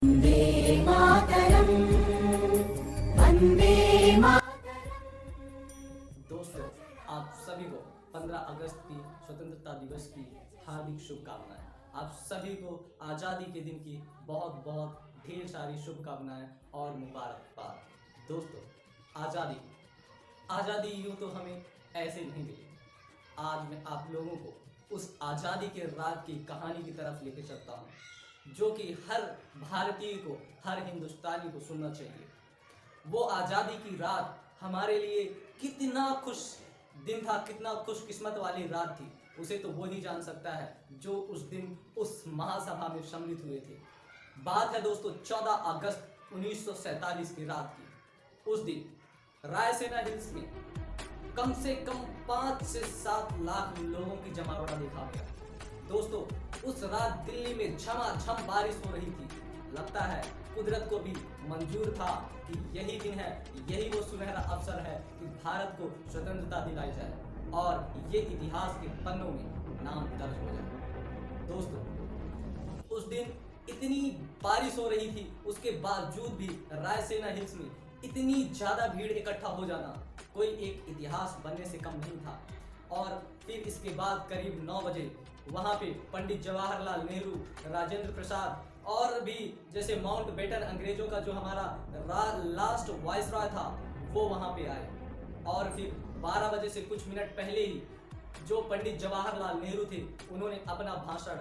वन्दे मातरम्, वन्दे दोस्तों, आप सभी को 15 अगस्त की स्वतंत्रता दिवस की हार्दिक शुभकामनाएं। आप सभी को आज़ादी के दिन की बहुत बहुत ढेर सारी शुभकामनाएं और मुबारकबाद। दोस्तों, आज़ादी यूँ तो हमें ऐसे नहीं मिली। आज मैं आप लोगों को उस आज़ादी के रात की कहानी की तरफ लेके चलता हूँ, जो कि हर भारतीय को, हर हिंदुस्तानी को सुनना चाहिए। वो आज़ादी की रात हमारे लिए कितना खुश दिन था, कितना खुशकिस्मत वाली रात थी, उसे तो वो ही जान सकता है जो उस दिन उस महासभा में सम्मिलित हुए थे। बात है दोस्तों 14 अगस्त 1947 की रात की। उस दिन रायसेना हिल्स में कम से कम 5 से 7 लाख लोगों की जमावड़ा देखा गया। दोस्तों, उस रात दिल्ली में झमाझम बारिश हो रही थी। लगता है कुदरत को भी मंजूर था कि यही दिन है, यही वो सुनहरा अवसर है कि भारत को स्वतंत्रता दिलाई जाए और ये इतिहास के पन्नों में नाम दर्ज हो जाए। दोस्तों, उस दिन इतनी बारिश हो रही थी, उसके बावजूद भी रायसेना हिल्स में इतनी ज़्यादा भीड़ इकट्ठा हो जाना कोई एक इतिहास बनने से कम नहीं था। और फिर इसके बाद करीब 9 बजे वहाँ पे पंडित जवाहरलाल नेहरू, राजेंद्र प्रसाद और भी जैसे माउंट बेटन अंग्रेजों का जो हमारा लास्ट वाइसरॉय था, वो वहाँ पे आए। और फिर 12 बजे से कुछ मिनट पहले ही जो पंडित जवाहरलाल नेहरू थे, उन्होंने अपना भाषण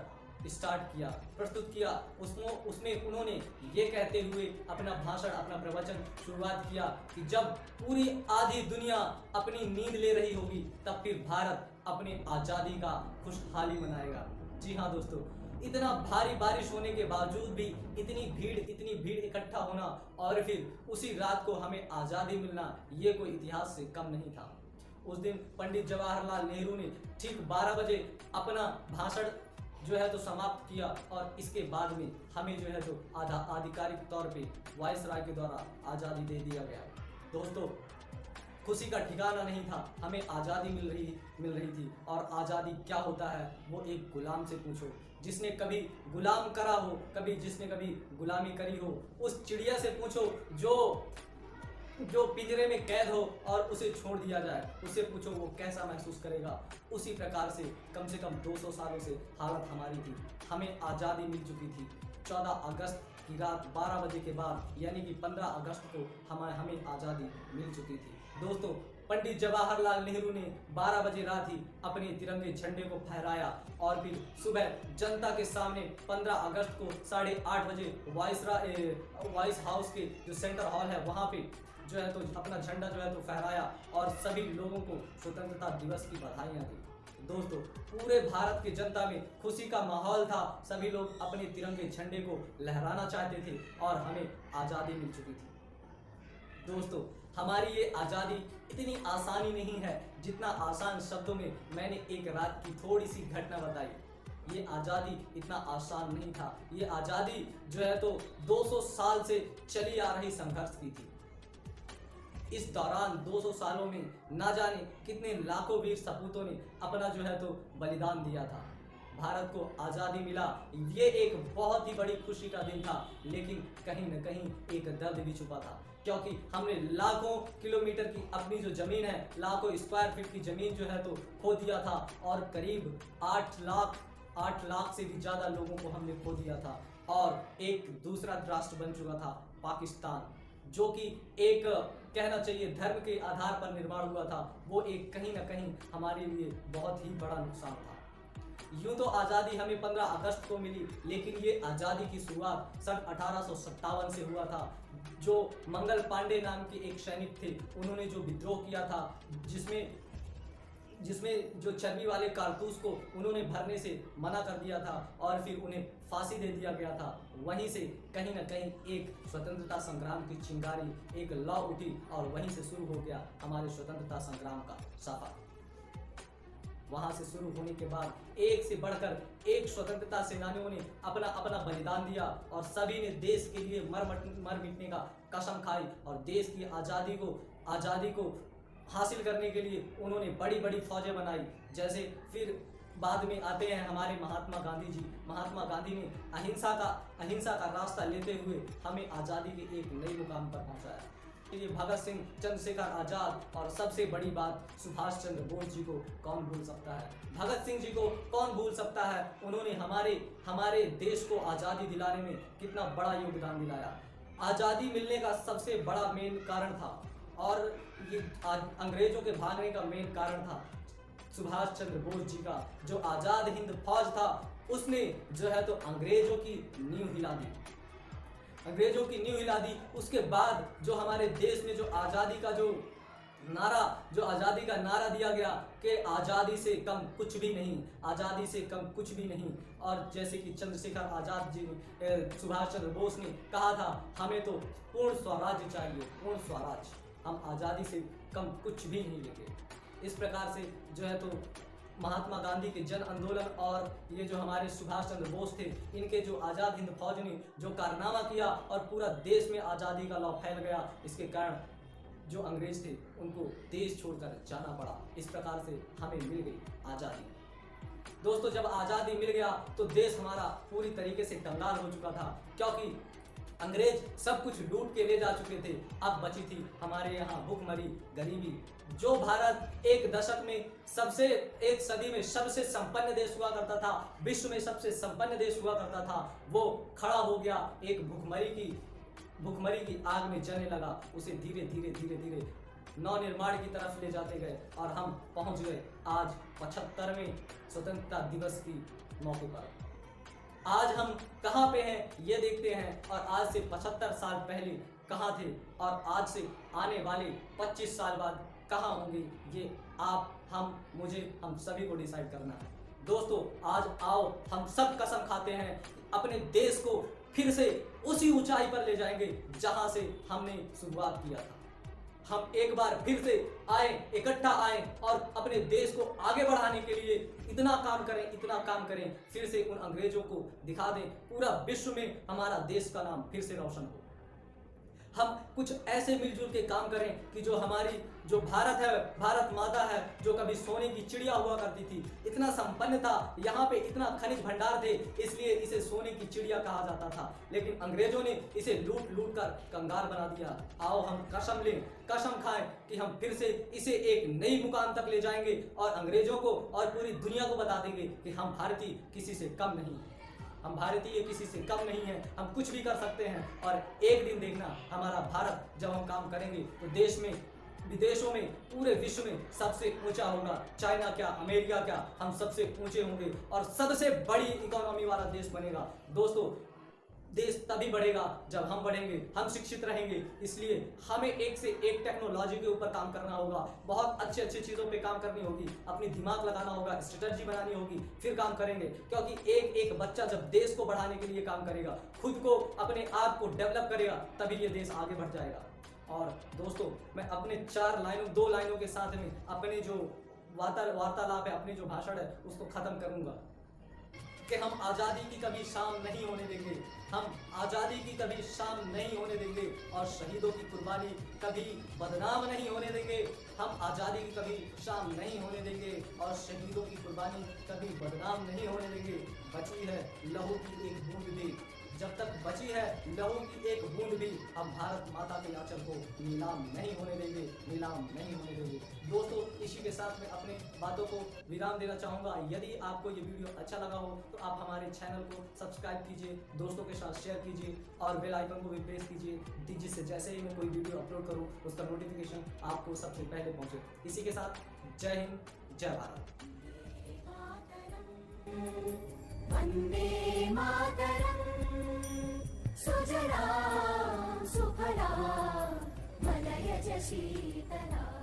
स्टार्ट किया, प्रस्तुत किया। उसमें उन्होंने ये कहते हुए अपना भाषण, अपना प्रवचन शुरुआत किया कि जब पूरी आधी दुनिया अपनी नींद ले रही होगी, तब फिर भारत अपने आज़ादी का खुशहाली मनाएगा। जी हाँ दोस्तों, इतना भारी बारिश होने के बावजूद भी इतनी भीड़ इकट्ठा होना और फिर उसी रात को हमें आज़ादी मिलना, ये कोई इतिहास से कम नहीं था। उस दिन पंडित जवाहरलाल नेहरू ने ठीक 12 बजे अपना भाषण जो है तो समाप्त किया और इसके बाद में हमें जो है तो आधिकारिक तौर पे वाइसराय के द्वारा आज़ादी दे दिया गया। दोस्तों, खुशी का ठिकाना नहीं था, हमें आज़ादी मिल रही थी। और आज़ादी क्या होता है वो एक गुलाम से पूछो, जिसने कभी गुलाम करा हो, जिसने कभी गुलामी करी हो। उस चिड़िया से पूछो जो पिंजरे में कैद हो और उसे छोड़ दिया जाए, उससे पूछो वो कैसा महसूस करेगा। उसी प्रकार से कम 200 सालों से हालत हमारी थी। हमें आज़ादी मिल चुकी थी। 14 अगस्त की रात 12 बजे के बाद यानी कि 15 अगस्त को हमें आज़ादी मिल चुकी थी। दोस्तों, पंडित जवाहरलाल नेहरू ने 12 बजे रात ही अपने तिरंगे झंडे को फहराया और फिर सुबह जनता के सामने 15 अगस्त को 8:30 बजे वाइस हाउस के जो सेंटर हॉल है वहाँ पे जो है तो अपना झंडा जो है तो फहराया और सभी लोगों को स्वतंत्रता दिवस की बधाइयाँ दी। दोस्तों, पूरे भारत की जनता में खुशी का माहौल था। सभी लोग अपने तिरंगे झंडे को लहराना चाहते थे और हमें आज़ादी मिल चुकी थी। दोस्तों, हमारी ये आज़ादी इतनी आसानी नहीं है जितना आसान शब्दों में मैंने एक रात की थोड़ी सी घटना बताई। ये आज़ादी इतना आसान नहीं था। ये आज़ादी जो है तो 200 साल से चली आ रही संघर्ष की थी। इस दौरान 200 सालों में ना जाने कितने लाखों वीर सपूतों ने अपना जो है तो बलिदान दिया था। भारत को आज़ादी मिला, ये एक बहुत ही बड़ी खुशी का दिन था, लेकिन कहीं न कहीं एक दर्द भी छुपा था, क्योंकि हमने लाखों किलोमीटर की अपनी जो ज़मीन है, लाखों स्क्वायर फीट की ज़मीन जो है तो खो दिया था और करीब 8 लाख से भी ज़्यादा लोगों को हमने खो दिया था। और एक दूसरा राष्ट्र बन चुका था पाकिस्तान, जो कि एक कहना चाहिए धर्म के आधार पर निर्माण हुआ था। वो एक कहीं ना कहीं हमारे लिए बहुत ही बड़ा नुकसान था। यूं तो आज़ादी हमें 15 अगस्त को मिली, लेकिन ये आज़ादी की शुरुआत सन 1857 से हुआ था। जो मंगल पांडे नाम के एक सैनिक थे, उन्होंने जो विद्रोह किया था, जिसमें जो चर्बी वाले कारतूस को उन्होंने भरने से मना कर दिया था और फिर उन्हें फांसी दे दिया गया था। वहीं से कहीं ना कहीं एक स्वतंत्रता संग्राम की चिंगारी, एक लौ उठी और वहीं से शुरू हो गया हमारे स्वतंत्रता संग्राम का सफर। वहां से शुरू होने के बाद एक से बढ़कर एक स्वतंत्रता सेनानियों ने अपना अपना बलिदान दिया और सभी ने देश के लिए मर मिटने का कसम खाई और देश की आज़ादी को हासिल करने के लिए उन्होंने बड़ी बड़ी फौजें बनाई। जैसे फिर बाद में आते हैं हमारे महात्मा गांधी जी। महात्मा गांधी ने अहिंसा का रास्ता लेते हुए हमें आज़ादी के एक नए मुकाम पर पहुंचाया। ये भगत सिंह, चंद्रशेखर आजाद और सबसे बड़ी बात सुभाष चंद्र बोस जी को कौन भूल सकता है। भगत सिंह जी को कौन भूल सकता है। उन्होंने हमारे देश को आज़ादी दिलाने में कितना बड़ा योगदान दिलाया। आज़ादी मिलने का सबसे बड़ा मेन कारण था और ये अंग्रेजों के भागने का मेन कारण था सुभाष चंद्र बोस जी का। जो आज़ाद हिंद फौज था उसने जो है तो अंग्रेजों की नींव हिला दी। उसके बाद जो हमारे देश में जो आज़ादी का नारा दिया गया कि आज़ादी से कम कुछ भी नहीं, आज़ादी से कम कुछ भी नहीं। और जैसे कि चंद्रशेखर आजाद जी ने, सुभाष चंद्र बोस ने कहा था, हमें तो पूर्ण स्वराज्य चाहिए, पूर्ण स्वराज्य, हम आज़ादी से कम कुछ भी नहीं लेंगे। इस प्रकार से जो है तो महात्मा गांधी के जन आंदोलन और ये जो हमारे सुभाष चंद्र बोस थे, इनके जो आज़ाद हिंद फौज ने जो कारनामा किया और पूरा देश में आज़ादी का लौ फैल गया, इसके कारण जो अंग्रेज थे उनको देश छोड़कर जाना पड़ा। इस प्रकार से हमें मिल गई आज़ादी। दोस्तों, जब आज़ादी मिल गया तो देश हमारा पूरी तरीके से कंगाल हो चुका था, क्योंकि अंग्रेज सब कुछ लूट के ले जा चुके थे। अब बची थी हमारे यहाँ भूखमरी, गरीबी। जो भारत एक सदी में सबसे संपन्न देश हुआ करता था, विश्व में सबसे संपन्न देश हुआ करता था, वो खड़ा हो गया एक भूखमरी की आग में जलने लगा। उसे धीरे धीरे नवनिर्माण की तरफ ले जाते गए और हम पहुंच गए आज 75वें स्वतंत्रता दिवस की मौके पर। आज हम कहाँ पे हैं ये देखते हैं, और आज से 75 साल पहले कहाँ थे और आज से आने वाले 25 साल बाद कहाँ होंगे, ये आप, हम सभी को डिसाइड करना है। दोस्तों, आज आओ हम सब कसम खाते हैं अपने देश को फिर से उसी ऊंचाई पर ले जाएंगे जहां से हमने शुरुआत किया था। हम एक बार फिर से इकट्ठा आए और अपने देश को आगे बढ़ाने के लिए इतना काम करें, फिर से उन अंग्रेजों को दिखा दें, पूरा विश्व में हमारा देश का नाम फिर से रोशन हो। हम कुछ ऐसे मिलजुल के काम करें कि जो भारत है, भारत माता है, जो कभी सोने की चिड़िया हुआ करती थी, इतना संपन्न था, यहाँ पे इतना खनिज भंडार थे, इसलिए इसे सोने की चिड़िया कहा जाता था। लेकिन अंग्रेजों ने इसे लूट कर कंगाल बना दिया। आओ हम कसम खाएं कि हम फिर से इसे एक नई मुकाम तक ले जाएंगे और अंग्रेजों को और पूरी दुनिया को बता देंगे कि हम भारतीय किसी से कम नहीं, हम भारतीय किसी से कम नहीं है, हम कुछ भी कर सकते हैं। और एक दिन देखना, हमारा भारत जब हम काम करेंगे तो देश में, विदेशों में, पूरे विश्व में सबसे ऊंचा होगा। चाइना क्या, अमेरिका क्या, हम सबसे ऊंचे होंगे और सबसे बड़ी इकोनॉमी वाला देश बनेगा। दोस्तों, देश तभी बढ़ेगा जब हम बढ़ेंगे, हम शिक्षित रहेंगे। इसलिए हमें एक से एक टेक्नोलॉजी के ऊपर काम करना होगा, बहुत अच्छी चीज़ों पे काम करनी होगी, अपनी दिमाग लगाना होगा, स्ट्रेटजी बनानी होगी, फिर काम करेंगे। क्योंकि एक बच्चा जब देश को बढ़ाने के लिए काम करेगा, खुद को, अपने आप को डेवलप करेगा, तभी ये देश आगे बढ़ जाएगा। और दोस्तों, मैं अपने 2 लाइनों के साथ में अपने जो वार्तालाप है, अपने जो भाषण है, उसको खत्म करूंगा कि हम आज़ादी की कभी शाम नहीं होने देंगे, हम आज़ादी की कभी शाम नहीं होने देंगे और शहीदों की कुर्बानी कभी बदनाम नहीं होने देंगे। हम आज़ादी की कभी शाम नहीं होने देंगे और शहीदों की कुर्बानी कभी बदनाम नहीं होने देंगे। बची है लहू की एक बूंद भी, जब तक बची है लहू की एक बूंद भी, हम भारत माता के आंचल को नीलाम नहीं होने देंगे, नीलाम नहीं होने देंगे। दोस्तों, इसी के साथ मैं अपने बातों को विराम देना चाहूँगा। यदि आपको ये वीडियो अच्छा लगा हो तो आप हमारे चैनल को सब्सक्राइब कीजिए, दोस्तों के साथ शेयर कीजिए और बेल आइकन को भी प्रेस कीजिए, जिससे जैसे ही मैं कोई वीडियो अपलोड करूँ उसका नोटिफिकेशन आपको सबसे पहले पहुँचे। इसी के साथ जय हिंद, जय भारत। वन्दे मातरम्, सुजलां सुफलां मलयज शीतलाम्।